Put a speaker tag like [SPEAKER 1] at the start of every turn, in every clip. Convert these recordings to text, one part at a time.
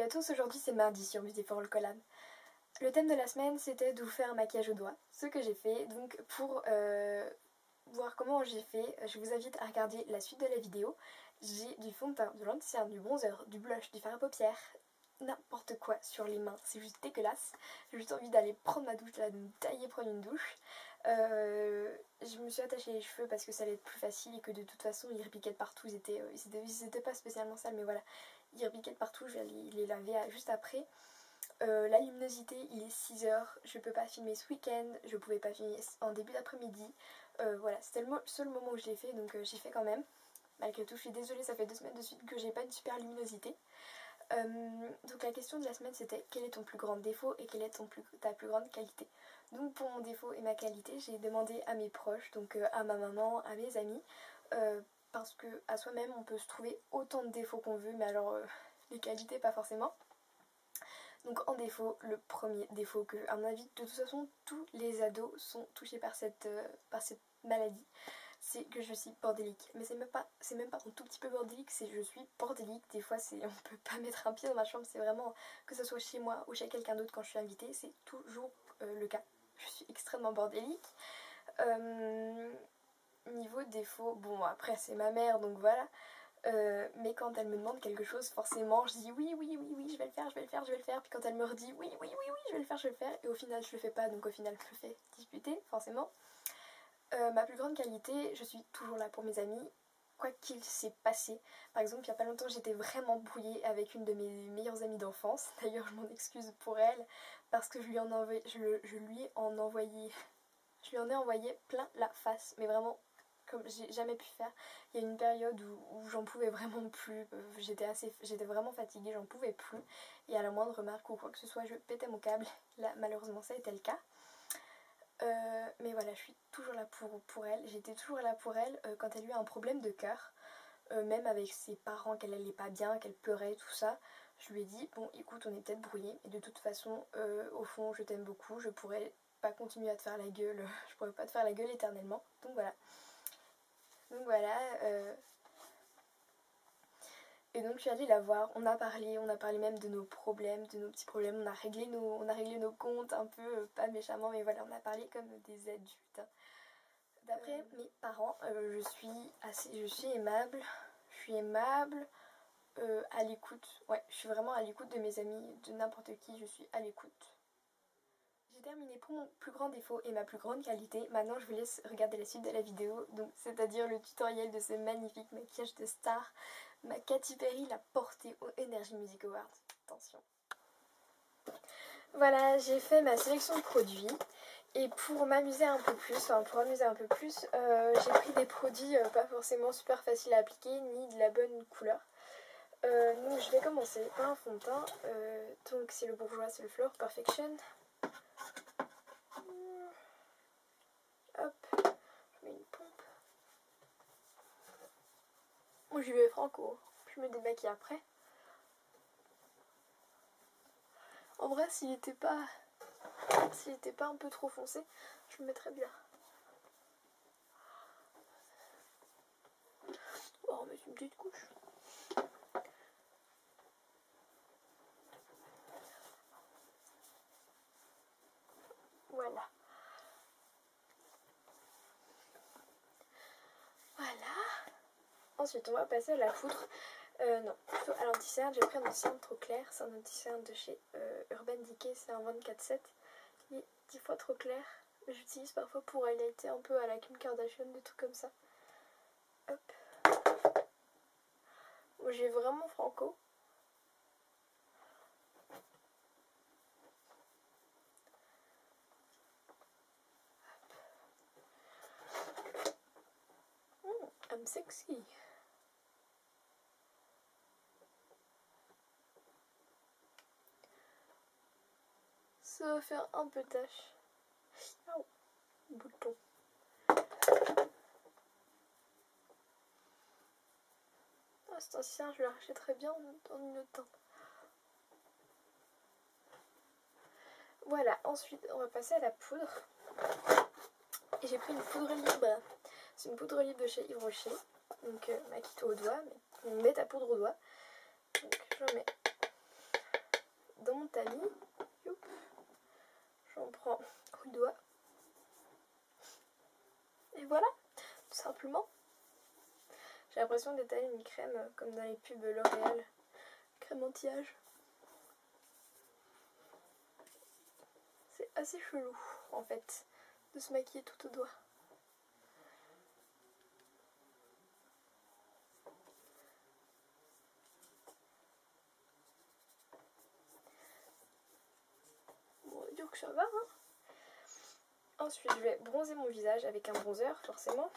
[SPEAKER 1] Salut à tous, aujourd'hui c'est mardi sur Beautiful Collab. Le thème de la semaine c'était de vous faire un maquillage au doigt, ce que j'ai fait. Donc pour voir comment j'ai fait, je vous invite à regarder la suite de la vidéo. J'ai du fond de teint, de l'anti-cerne, du bronzer, du blush, du fard à paupières, n'importe quoi sur les mains, c'est juste dégueulasse. J'ai juste envie d'aller prendre ma douche, de me tailler, prendre une douche. Je me suis attachée les cheveux parce que ça allait être plus facile et que de toute façon ils repiquaient de partout, ils étaient pas spécialement sales, mais voilà, ils repiquaient de partout, je vais les laver juste après. La luminosité, il est 6h, je peux pas filmer ce week-end, je pouvais pas filmer en début d'après-midi. Voilà, c'était le seul moment où je l'ai fait, donc j'ai fait quand même. Malgré tout, je suis désolée, ça fait 2 semaines de suite que j'ai pas une super luminosité. Donc la question de la semaine c'était quel est ton plus grand défaut et quelle est ta plus grande qualité. Donc pour mon défaut et ma qualité, j'ai demandé à mes proches, donc à ma maman, à mes amis, parce que à soi-même on peut se trouver autant de défauts qu'on veut, mais alors les qualités pas forcément. Donc en défaut, le premier défaut que, à mon avis, de toute façon tous les ados sont touchés par cette maladie, c'est que je suis bordélique. Mais c'est même pas un tout petit peu bordélique, c'est je suis bordélique. Des fois on peut pas mettre un pied dans ma chambre, c'est vraiment, que ce soit chez moi ou chez quelqu'un d'autre quand je suis invitée, c'est toujours le cas. Je suis extrêmement bordélique. Niveau défaut, bon après c'est ma mère donc voilà. Mais quand elle me demande quelque chose, forcément je dis oui, je vais le faire. Puis quand elle me redit oui, je vais le faire. Et au final je le fais pas, donc au final je le fais disputer, forcément. Ma plus grande qualité, je suis toujours là pour mes amis, quoi qu'il s'est passé. Par exemple, il y a pas longtemps, j'étais vraiment brouillée avec une de mes meilleures amies d'enfance. D'ailleurs, je m'en excuse pour elle, parce que je lui en ai envoyé plein la face, mais vraiment comme j'ai jamais pu faire. Il y a une période où j'en pouvais vraiment plus, j'étais vraiment fatiguée, j'en pouvais plus, et à la moindre remarque ou quoi que ce soit, je pétais mon câble. Là, malheureusement, ça a été le cas. Mais voilà, je suis toujours là pour elle. J'étais toujours là pour elle quand elle a eu un problème de cœur, même avec ses parents, qu'elle allait pas bien, qu'elle pleurait, tout ça. Je lui ai dit, bon écoute, on est peut-être brouillés, et de toute façon, au fond, je t'aime beaucoup, je pourrais pas continuer à te faire la gueule, je pourrais pas te faire la gueule éternellement, donc voilà. Et donc je suis allée la voir, on a parlé même de nos problèmes, de nos petits problèmes, on a réglé nos comptes un peu, pas méchamment, mais voilà, on a parlé comme des adultes. D'après mes parents, je suis aimable, à l'écoute, ouais, je suis vraiment à l'écoute de mes amis, de n'importe qui, je suis à l'écoute. J'ai terminé pour mon plus grand défaut et ma plus grande qualité. Maintenant je vous laisse regarder la suite de la vidéo, donc c'est-à-dire le tutoriel de ce magnifique maquillage de star. Ma Katy Perry l'a porté au Energy Music Awards. Attention. Voilà, j'ai fait ma sélection de produits. Et pour m'amuser un peu plus, j'ai pris des produits pas forcément super faciles à appliquer, ni de la bonne couleur. Donc je vais commencer par un fond de teint. Donc c'est le Bourjois, c'est le Floor Perfection. Hop, je mets une pompe. Moi j'y vais franco, je me démaquille après. En vrai, s'il était pas un peu trop foncé, je le mettrais bien. On va remettre une petite couche. Voilà. Ensuite, on va passer à la poudre. Non, plutôt à l'anti-cerne. J'ai pris un anti-cerne trop clair. C'est un anti-cerne de chez Urban Decay. C'est un 24/7. Il est 10 fois trop clair. J'utilise parfois pour highlighter un peu à la Kim Kardashian, des trucs comme ça. Hop. J'ai vraiment franco. I'm sexy. Ça va faire un peu tache. Oh, bouton. Ah, c'est ancien, je le rachèterais bien en une autre teinte. Voilà, ensuite on va passer à la poudre. Et j'ai pris une poudre libre. C'est une poudre libre de chez Yves Rocher. Donc maquille-toi au doigt, mais mets ta poudre au doigt. Donc je mets dans mon tamis. J'en prends au doigt. Et voilà, tout simplement. J'ai l'impression d'étaler une crème comme dans les pubs L'Oréal. Crème anti-âge. C'est assez chelou en fait de se maquiller tout au doigt. Bon, on va dire que ça va, hein. Ensuite, je vais bronzer mon visage avec un bronzer, forcément.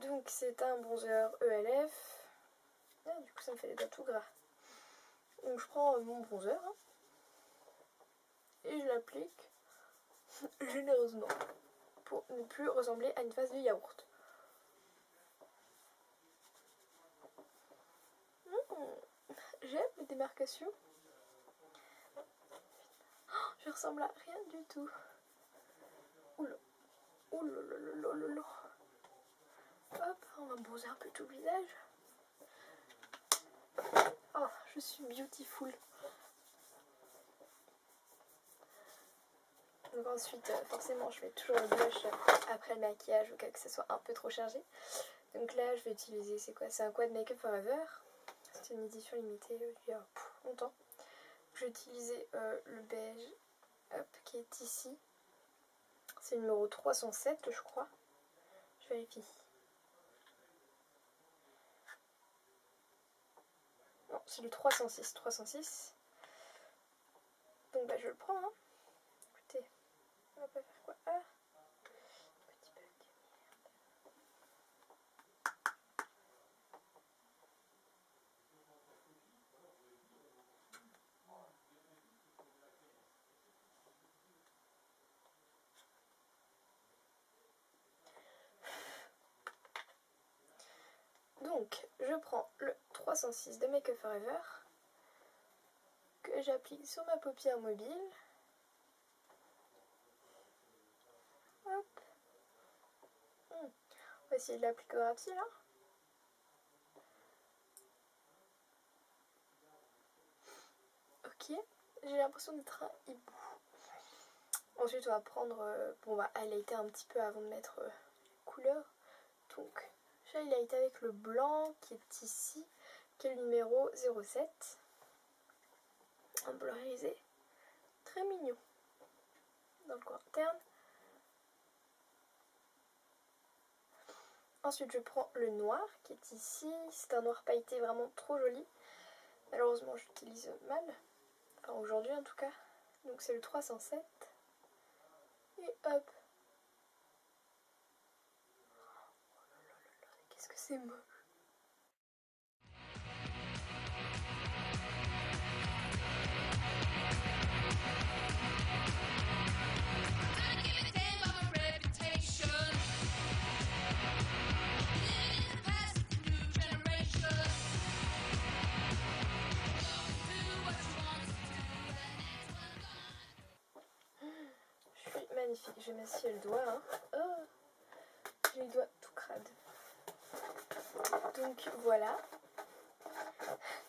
[SPEAKER 1] Donc, c'est un bronzer ELF. Ah, du coup, ça me fait des doigts tout gras. Donc, je prends mon bronzer hein, et je l'applique généreusement pour ne plus ressembler à une face de yaourt. J'aime les démarcations. Oh, je ressemble à rien du tout. Oula. Oula. Hop, on va bronzer un peu tout le visage. Oh, je suis beautiful. Donc ensuite, forcément, je mets toujours le blush après le maquillage au cas que ce soit un peu trop chargé. Donc là, je vais utiliser, c'est quoi? C'est un Quad Make Up Forever. C'est une édition limitée il y a longtemps. J'ai utilisé le beige qui est ici. C'est le numéro 307, je crois. Je vérifie. Non, c'est le 306. Donc bah, je le prends. Hein. Écoutez, on va pas faire quoi? Ah, petit bug. Donc, je prends le 306 de Make Up Forever que j'applique sur ma paupière mobile. Hop. On va essayer de l'appliquer rapide là. Ok, j'ai l'impression d'être un hibou. Ensuite, on va prendre. Bon, on va highlighter un petit peu avant de mettre les couleurs. Donc, j'ai highlighté avec le blanc qui est ici, qui est le numéro 07. Un blanc irisé. Très mignon. Dans le coin interne. Ensuite, je prends le noir qui est ici. C'est un noir pailleté vraiment trop joli. Malheureusement, j'utilise mal. Enfin, aujourd'hui en tout cas. Donc, c'est le 307. Et hop. Qu'est-ce que c'est moche. Je suis magnifique. Je vais m'assier le doigt. Hein. Oh, j'ai les doigts tout crades. Donc voilà.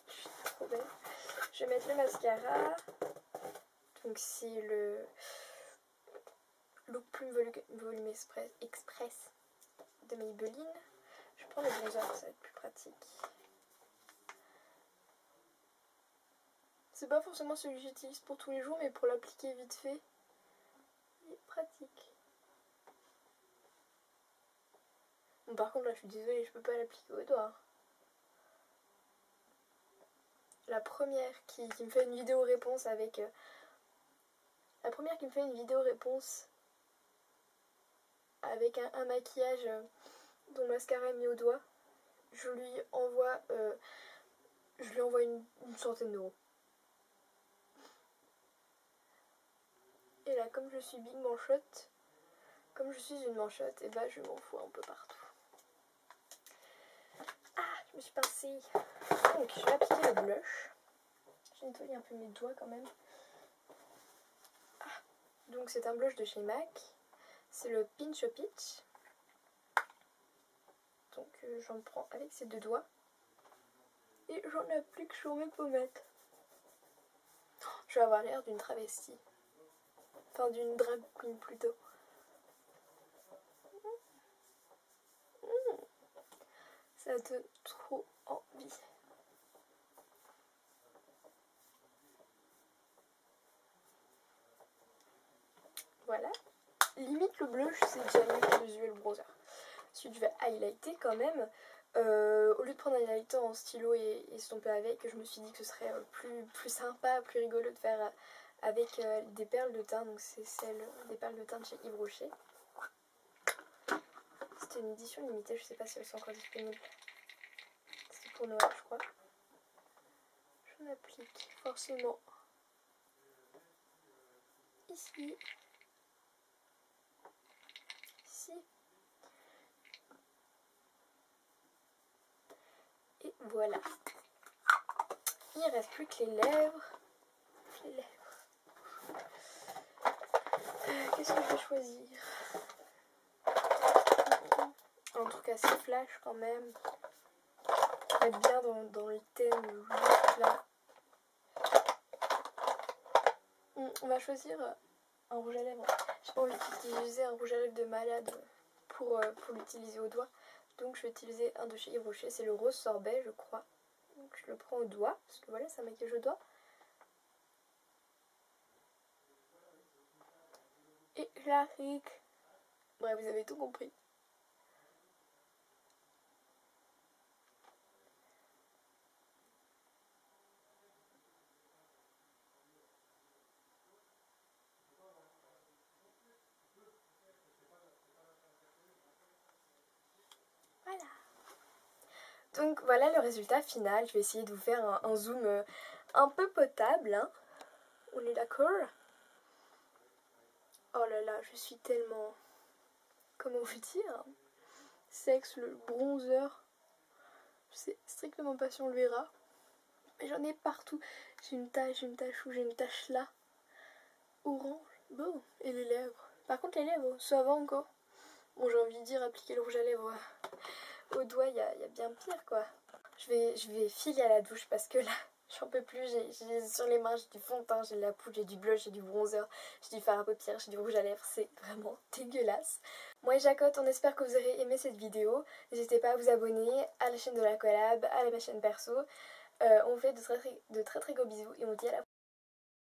[SPEAKER 1] Je suis trop belle. Je vais mettre le mascara. Donc c'est le Look Plume Volume Express de Maybelline. Je prends le bronzer, ça va être plus pratique. C'est pas forcément celui que j'utilise pour tous les jours, mais pour l'appliquer vite fait, il est pratique. Bon, par contre là je suis désolée, je peux pas l'appliquer au doigt. La première qui me fait une vidéo réponse avec... la première qui me fait une vidéo réponse avec un maquillage dont le mascara est mis au doigt, je lui envoie une centaine d'euros. Et là, comme je suis big manchotte, comme je suis une manchotte, et bah je m'en fous un peu partout. Ah, je me suis pincée. Donc, je vais appliquer le blush. J'ai nettoyé un peu mes doigts quand même. Ah, donc c'est un blush de chez MAC. C'est le Pinch Peach. Donc j'en prends avec ces deux doigts. Et j'en applique sur mes pommettes. Je vais avoir l'air d'une travestie. Enfin d'une drag queen plutôt. Ça donne trop envie. Voilà. Limite le blush, c'est déjà mieux que le bronzer. Ensuite je vais highlighter quand même. Au lieu de prendre un highlighter en stylo et estomper avec, je me suis dit que ce serait plus sympa, plus rigolo de faire avec des perles de teint. Donc c'est celle des perles de teint de chez Yves Rocher. C'était une édition limitée, je sais pas si elles sont encore disponibles. C'était pour Noël je crois. J'en applique forcément ici. Ici. Et voilà. Il ne reste plus que les lèvres. Qu'est-ce que je vais choisir? En tout cas, c'est flash quand même. Être bien dans le thème look là. On va choisir un rouge à lèvres. J'ai pas envie d'utiliser un rouge à lèvres de malade pour l'utiliser au doigt. Donc je vais utiliser un de chez Yves Rocher. C'est le rose sorbet, je crois. Donc je le prends au doigt. Parce que voilà, c'est un maquillage au doigt. Et j'applique. Bref, vous avez tout compris. Voilà. Donc voilà le résultat final. Je vais essayer de vous faire un zoom un peu potable. Hein. On est d'accord? Oh là là, je suis tellement... Comment vous dire? Sexe, le bronzer. Je sais strictement pas si on le verra. Mais j'en ai partout. J'ai une tache où, j'ai une tache là. Orange. Bon. Et les lèvres. Par contre les lèvres, ça va encore. Bon, j'ai envie de dire appliquer le rouge à lèvres au doigt, il y a bien pire quoi. Je vais filer à la douche parce que là, j'en peux plus. J'ai sur les mains, j'ai du fond de teint, j'ai de la poudre, j'ai du blush, j'ai du bronzer, j'ai du fard à paupières, j'ai du rouge à lèvres. C'est vraiment dégueulasse. Moi et Jacotte, on espère que vous aurez aimé cette vidéo. N'hésitez pas à vous abonner à la chaîne de la collab, à ma chaîne perso. On vous fait de très très gros bisous et on vous dit à la prochaine.